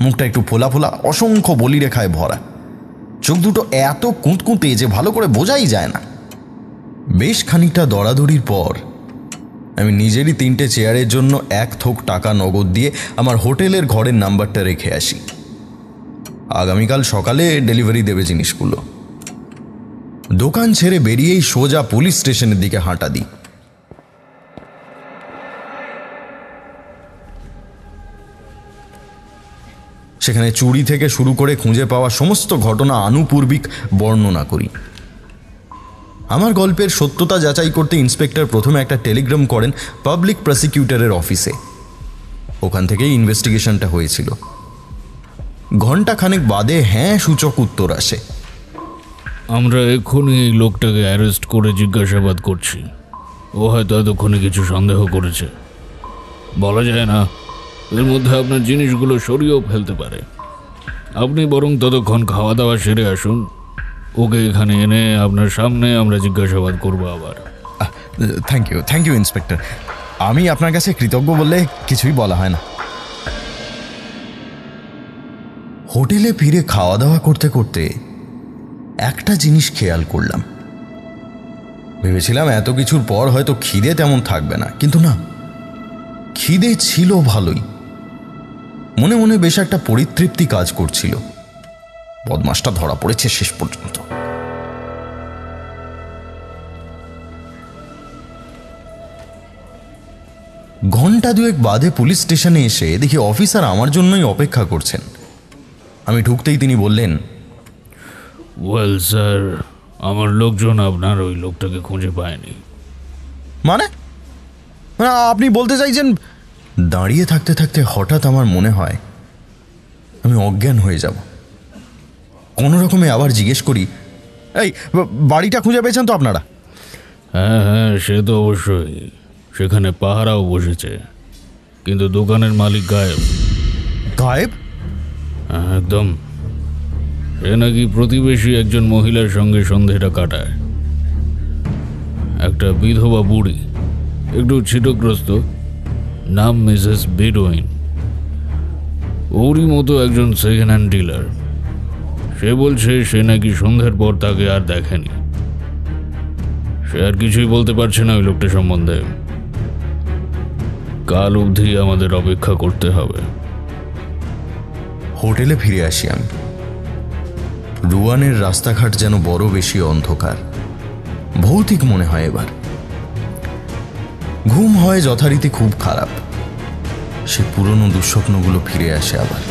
মুখটা একটু ফোলা ফোলা, অসংখ্য বলিরেখায় ভরা। চোখ দুটো এত কুঁতকুঁতে যে ভালো করে বোঝাই যায় না। বেশ খানিকটা দরাদরির পর আমি নিজেরই 3টে চেয়ারের জন্য 1 থোক টাকা নগদ দিয়ে আমার হোটেলের ঘরের নাম্বারটা রেখে আসি। আগামীকাল সকালে ডেলিভারি দেবে জিনিসগুলো। দোকান ছেড়ে বেরিয়েই সোজা পুলিশ স্টেশনের দিকে হাঁটা দিই। সেখানে চুরি থেকে শুরু করে খুঁজে পাওয়া সমস্ত ঘটনা আনুপূর্বিক বর্ণনা করি। আমার গল্পের সত্যতা যাচাই করতে ইন্সপেক্টর প্রথমে একটা টেলিগ্রাম করেন পাবলিক প্রসিকিউটরের অফিসে। ওখান থেকেই ইনভেস্টিগেশনটা হয়েছিল। ঘণ্টাখানেক বাদে হ্যাঁ সূচক উত্তর আসে। আমরা এক্ষুনি এই লোকটাকে অ্যারেস্ট করে জিজ্ঞাসাবাদ করছি। ও হয়তো এতক্ষণে কিছু সন্দেহ করেছে, বলা যায় না। এর মধ্যে আপনার জিনিসগুলো সরিয়েও ফেলতে পারে। আপনি বরং ততক্ষণ খাওয়া দাওয়া সেরে আসুন, ওকে এখানে এনে আপনার সামনে আমরা জিজ্ঞাসাবাদ করবো আবার। Thank you inspector. আমি আপনার কাছে কৃতজ্ঞ বললে কিছুই বলা হয় না। হোটেলে ফিরে খাওয়া দাওয়া করতে করতে একটা জিনিস খেয়াল করলাম। ভেবেছিলাম এত কিছুর পর হয়তো খিদে তেমন থাকবে না, কিন্তু না, খিদে ছিল ভালোই। মনে মনে বেশ একটা পরিতৃপ্তি কাজ করছিল। বদমাসটা ধরা পড়েছে শেষ পর্যন্ত। ঘন্টা দুয়েক বাদে পুলিশ স্টেশনে এসে দেখি অফিসার আমার জন্যই অপেক্ষা করছেন। আমি ঢুকতেই তিনি বললেন, ওয়েল স্যার, আমার লোকজন আপনার ওই লোকটাকে খুঁজে পায়নি। মানে আপনি বলতে চাইছেন? দাঁড়িয়ে থাকতে থাকতে হঠাৎ আমার মনে হয় আমি অজ্ঞান হয়ে যাব। কোনো রকমে আবার জিজ্ঞেস করি, এই বাড়িটা খুঁজে পেয়েছেন তো আপনারা? হ্যাঁ, সে তো অবশ্যই। সেখানে পাহারাও বসেছে, কিন্তু দোকানের মালিক গায়েব। গায়েব? একদম। সে নাকি প্রতিবেশী একজন মহিলার সঙ্গে সন্ধেটা কাটায়। একটা বিধবা বুড়ি, একটু ছিটগ্রস্ত, নাম মিসেস বেডওয়িন। ওরই মতো একজন সেকেন্ড হ্যান্ড ডিলার। সে বলছে সে নাকি সন্ধ্যের পর তাকে আর দেখেনি। সে আর কিছুই বলতে পারছে না ওই লোকটা সম্বন্ধে। কাল অবধি আমাদের অপেক্ষা করতে হবে। হোটেলে ফিরে আসি আমি। রুয়ানের রাস্তাঘাট যেন বড় বেশি অন্ধকার, ভৌতিক মনে হয় এবার। ঘুম হয় যথারীতি খুব খারাপ। সে পুরনো দুঃস্বপ্নগুলো ফিরে আসে আবার।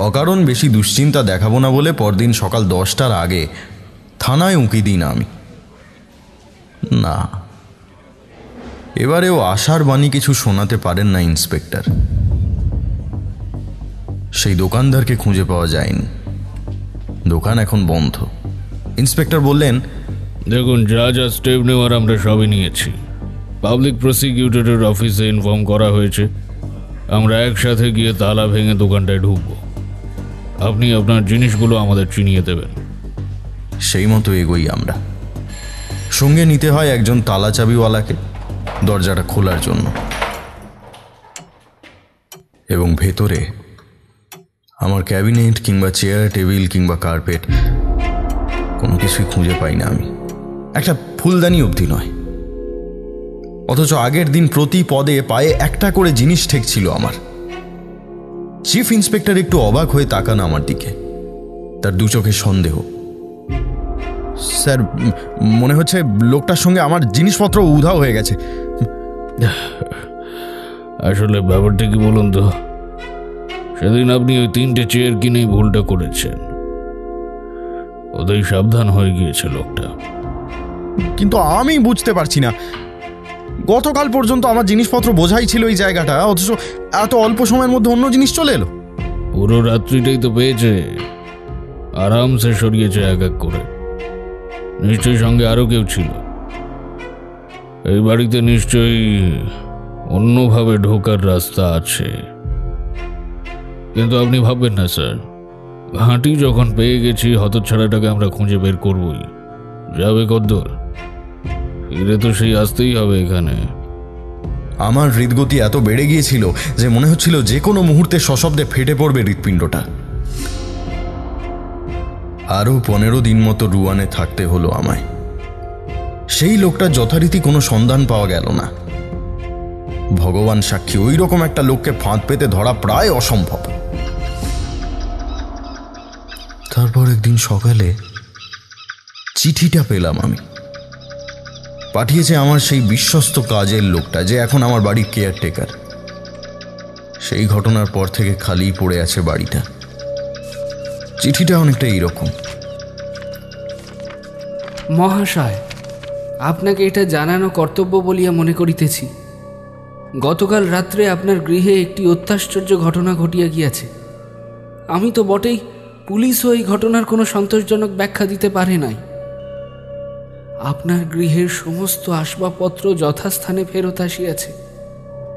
অকারণ বেশি দুশ্চিন্তা দেখাবো না বলে পরদিন সকাল 10টার আগে থানায় উঁকি দিই না আমি। না, এবারেও আশার বাণী কিছু শোনাতে পারেন না ইন্সপেক্টর। সেই দোকানদারকে খুঁজে পাওয়া যায়নি। দোকান এখন বন্ধ। ইন্সপেক্টর বললেন, দেখুন, যা যা স্টেপ নেওয়ার আমরা সবই নিয়েছি। পাবলিক প্রসিকিউটরের অফিসে ইনফর্ম করা হয়েছে। আমরা একসাথে গিয়ে তালা ভেঙে দোকানটায় ঢুকবো। আপনি আপনার জিনিসগুলো আমাদের চিনিয়ে দেবেন। সেই মতো এগোই আমরা। সঙ্গে নিতে হয় একজন তালা চাবিওয়ালাকে দরজাটা খোলার জন্য। এবং ভেতরে আমার ক্যাবিনেট কিংবা চেয়ার টেবিল কিংবা কার্পেট কোনো কিছুই খুঁজে পাই না আমি। একটা ফুলদানি অবধি নয়। অথচ আগের দিন প্রতি পদে পায়ে একটা করে জিনিস ঠেকছিল আমার। চিফ ইন্সপেক্টর একটু অবাক হয়ে তাকান আমার দিকে। তার দু চোখে সন্দেহ। স্যার, মনে হচ্ছে লোকটার সঙ্গে আমার জিনিসপত্র উধাও হয়ে গেছে। আসলে ব্যাপারটা কি বলুন তো? সেদিন আপনি ওই 3টে চেয়ার কিনেই ভুলটা করেছেন। ওদের সাবধান হয়ে গিয়েছে লোকটা। কিন্তু আমি বুঝতে পারছি না, গতকাল পর্যন্ত আমার জিনিসপত্র বোঝাই ছিল এই জায়গাটা, অথচ এত অল্প সময়ের মধ্যে অন্য জিনিস চলে এলো। পুরো রাত্রিটাই তো পেয়েছে, আরামসে সরিয়েছে এক এক করে। নিশ্চয়ই সঙ্গে আরো কেউ ছিল। এই বাড়িতে নিশ্চয়ই অন্যভাবে ঢোকার রাস্তা আছে। কিন্তু আপনি ভাববেন না স্যার, ঘাঁটি যখন পেয়ে গেছি হতচ্ছাড়াটাকে আমরা খুঁজে বের করবই। যাবে কদ্দূর? ফিরে তো সেই আসতেই হবে এখানে। আমার হৃদগতি এত বেড়ে গিয়েছিল যে মনে হচ্ছিল যে কোনো মুহূর্তে সশব্দে ফেটে পড়বে হৃৎপিণ্ডটা। আরো 15 দিন মতো রুয়ানে থাকতে হলো আমায়। সেই লোকটা যথারীতি কোনো সন্ধান পাওয়া গেল না। ভগবান সাক্ষী, ওই রকম একটা লোককে ফাঁদ পেতে ধরা প্রায় অসম্ভব। তারপর একদিন সকালে চিঠিটা পেলাম আমি। পাঠিয়েছে আমার সেই বিশ্বস্ত কাজের লোকটা, যে এখন আমার বাড়ির কেয়ারটেকার। সেই ঘটনার পর থেকে খালি পড়ে আছে বাড়িটা। চিঠিটা অনেকটা এইরকম। মহাশয়, আপনাকে এটা জানানো কর্তব্য বলিয়া মনে করিতেছি। গতকাল রাত্রে আপনার গৃহে একটি অত্যাশ্চর্য ঘটনা ঘটিয়া গিয়াছে। আমি তো বটেই, পুলিশও এই ঘটনার কোনো সন্তোষজনক ব্যাখ্যা দিতে পারে নাই। আপনার গৃহের সমস্ত আসবাবপত্র যথাস্থানে ফেরত আসিয়াছে।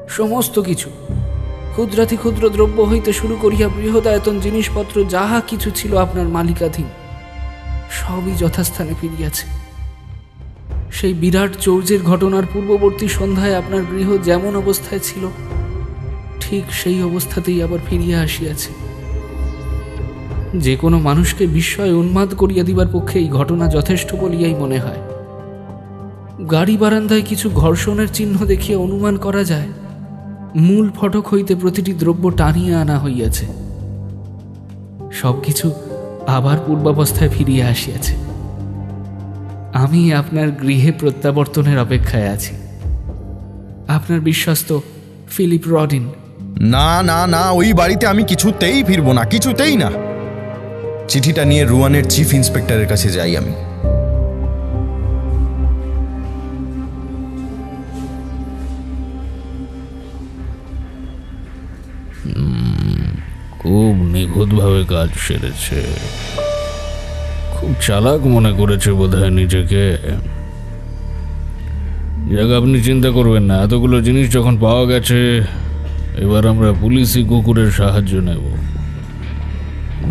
সমস্ত কিছু, ক্ষুদ্রাতি ক্ষুদ্র দ্রব্য হইতে শুরু করিয়া বৃহদায়তন জিনিসপত্র যাহা কিছু ছিল আপনার মালিকাধীন সবই যথাস্থানে ফিরিয়াছে। সেই বিরাট চৌর্যের ঘটনার পূর্ববর্তী সন্ধ্যায় আপনার গৃহ যেমন অবস্থায় ছিল ঠিক সেই অবস্থাতেই আবার ফিরিয়া আসিয়াছে। যে কোনো মানুষকে বিস্ময়ে উন্মাদ করিয়া দিবার পক্ষে এই ঘটনা যথেষ্ট বলিয়াই মনে হয়। গাড়ি বারান্দায় কিছু ঘর্ষণের চিহ্ন দেখিয়া অনুমান করা যায় মূল ফটক হইতে প্রতিটি দ্রব্য টানিয়া আনা হইয়াছে। সবকিছু আবার পূর্বাবস্থায় ফিরিয়া আসিয়াছে। আমি আপনার গৃহে প্রত্যাবর্তনের অপেক্ষায় আছি। আপনার বিশ্বস্ত ফিলিপ রডিন। না না না, ওই বাড়িতে আমি কিছুতেই ফিরবো না, কিছুতেই না। চিঠিটা নিয়ে রুয়ানের চিফ ইন্সপেক্টরের কাছে যাই আমি। খুব নিখুঁতভাবে কাজ সেরেছে। খুব চালাক মনে করেছে বোধহয় নিজেকে। যাক, আপনি চিন্তা করবেন না, এতগুলো জিনিস যখন পাওয়া গেছে এবার আমরা পুলিশি কুকুরের সাহায্য নেব।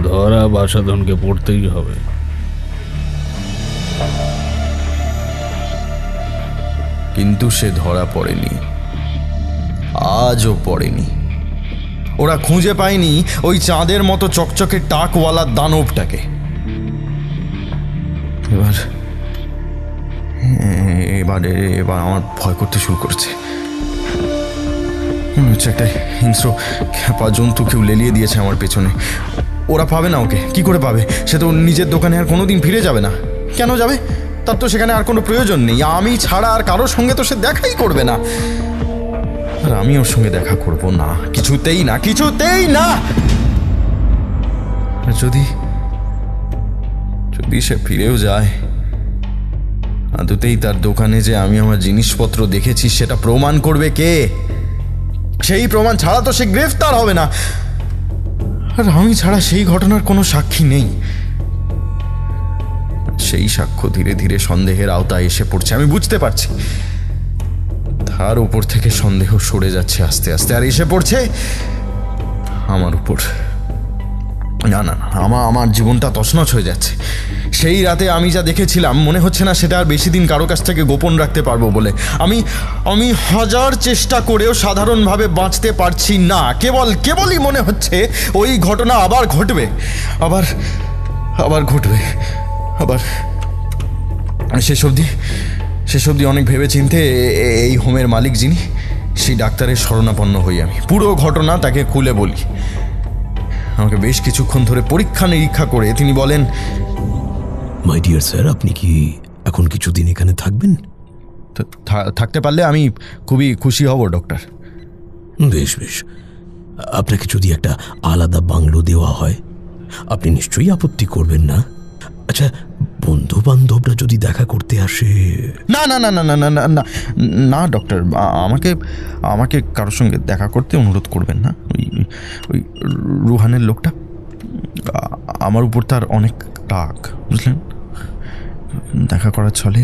ধরা বাসাধনকে পড়তেই হবে। কিন্তু সে ধরা পড়েনি, আজও পড়েনি। ওরা খুঁজে পায়নি ওই চাঁদের মতো চকচকে টাকওয়ালা দানবটাকে। এবার এবার এবার আমার ভয় করতে শুরু করেছে। মনে হচ্ছে একটা হিংস্র খ্যাপা জন্তু কেউ লেলিয়ে দিয়েছে আমার পেছনে। ওরা পাবে না ওকে, কি করে পাবে? সে তো নিজের দোকানে আর কোনোদিন ফিরে যাবে না। কেন যাবে? তার তো সেখানে আর কোনো প্রয়োজন নেই। আমি ছাড়া আর কারোর সঙ্গে তো সে দেখাই করবে না। আর আমি ওর সঙ্গে দেখা করব না, কিছুতেই না, কিছুতেই না। যদি যদি সে ফিরেও যায়, আদতেই তার দোকানে যে আমি আমার জিনিসপত্র দেখেছি সেটা প্রমাণ করবে কে? সেই প্রমাণ ছাড়া তো সে গ্রেফতার হবে না। আর আমি ছাড়া সেই ঘটনার কোনো সাক্ষী নেই। সেই সাক্ষ্য ধীরে ধীরে সন্দেহের আওতায় এসে পড়ছে, আমি বুঝতে পারছি। তার উপর থেকে সন্দেহ সরে যাচ্ছে আস্তে আস্তে, আর এসে পড়ছে আমার উপর। না না, আমার জীবনটা তছনছ হয়ে যাচ্ছে। সেই রাতে আমি যা দেখেছিলাম মনে হচ্ছে না সেটা আর বেশি দিন কারো কাছ থেকে গোপন রাখতে পারবো বলে। আমি হাজার চেষ্টা করেও সাধারণভাবে বাঁচতে পারছি না। কেবলই মনে হচ্ছে ওই ঘটনা আবার ঘটবে, আবার ঘটবে। আবার শেষ অবধি অনেক ভেবে চিনতে এই হোমের মালিক যিনি, সেই ডাক্তারের শরণাপন্ন হই আমি। পুরো ঘটনা তাকে খুলে বলি। আমাকে বেশ কিছুক্ষণ ধরে পরীক্ষা নিরীক্ষা করে তিনি বলেন, মাই ডিয়ার স্যার, আপনি কি এখন কিছুদিন এখানে থাকবেন? থাকতে পারলে আমি খুবই খুশি হব ডক্টর। বেশ বেশ, আপনাকে যদি একটা আলাদা বাংলো দেওয়া হয় আপনি নিশ্চয়ই আপত্তি করবেন না? আচ্ছা, বন্ধু বান্ধবরা যদি দেখা করতে আসে? না না না না না না না না ডক্টর, আমাকে কারোর সঙ্গে দেখা করতে অনুরোধ করবেন না। ওই রুহানের লোকটা আমার উপর তার অনেক রাগ, বুঝলেন? দেখা করার ছলে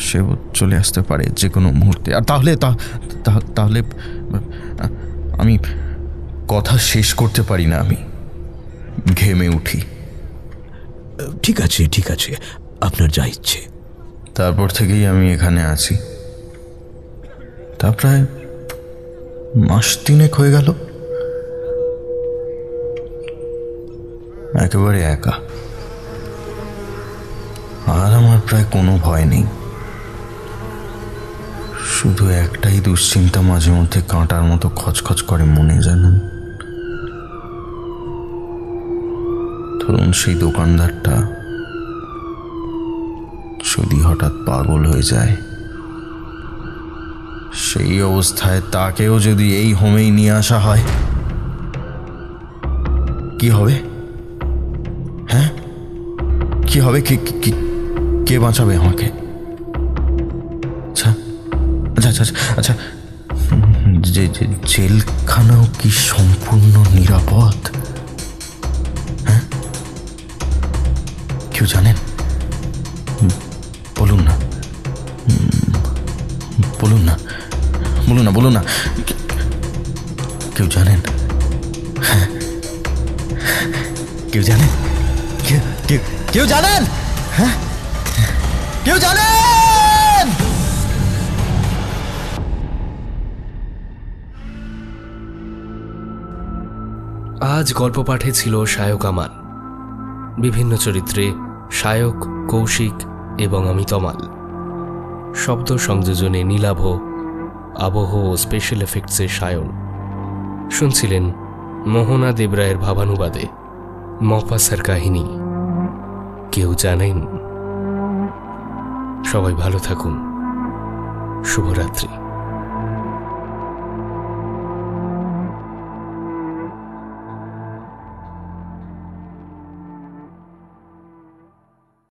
সে চলে আসতে পারে যে কোনো মুহূর্তে। আর তাহলে আমি কথা শেষ করতে পারি না, আমি ঘেমে উঠি। ঠিক আছে, আপনার যা ইচ্ছে। তারপর থেকেই আমি এখানে আছি। তা প্রায় মাস 3 হয়ে গেল, একেবারে একা। আর আমার প্রায় কোনো ভয় নেই। শুধু একটাই দুশ্চিন্তা মাঝে মধ্যে কাঁটার মতো খচখচ করে মনে, জানেন? ধরুন সেই দোকানদারটা যদি হঠাৎ পাগল হয়ে যায়, সেই অবস্থায় তাকেও যদি এই হোমেই নিয়ে আসা হয়, কি হবে? হ্যাঁ, কি হবে? কে বাঁচাবে আমাকে? আচ্ছা আচ্ছা আচ্ছা আচ্ছা, জেলখানাও কি সম্পূর্ণ নিরাপদ? হ্যাঁ, কেউ জানেন? বলুন না, বলুন না, কেউ জানেন? কেউ জানেন? কেউ জানেন? হ্যাঁ, কেউ জানেন? আজ গল্প পাঠে ছিল সায়ক আমান। বিভিন্ন চরিত্রে সায়ক, কৌশিক এবং আমি তমাল। শব্দ সংযোজনে নীলাভ, আবহ ও স্পেশাল এফেক্টসে সায়ন। শুনছিলেন মোহনা দেবরায়ের ভাবানুবাদে মপাসার কাহিনী কেউ জানেন। সবাই ভালো থাকুন। শুভরাত্রি।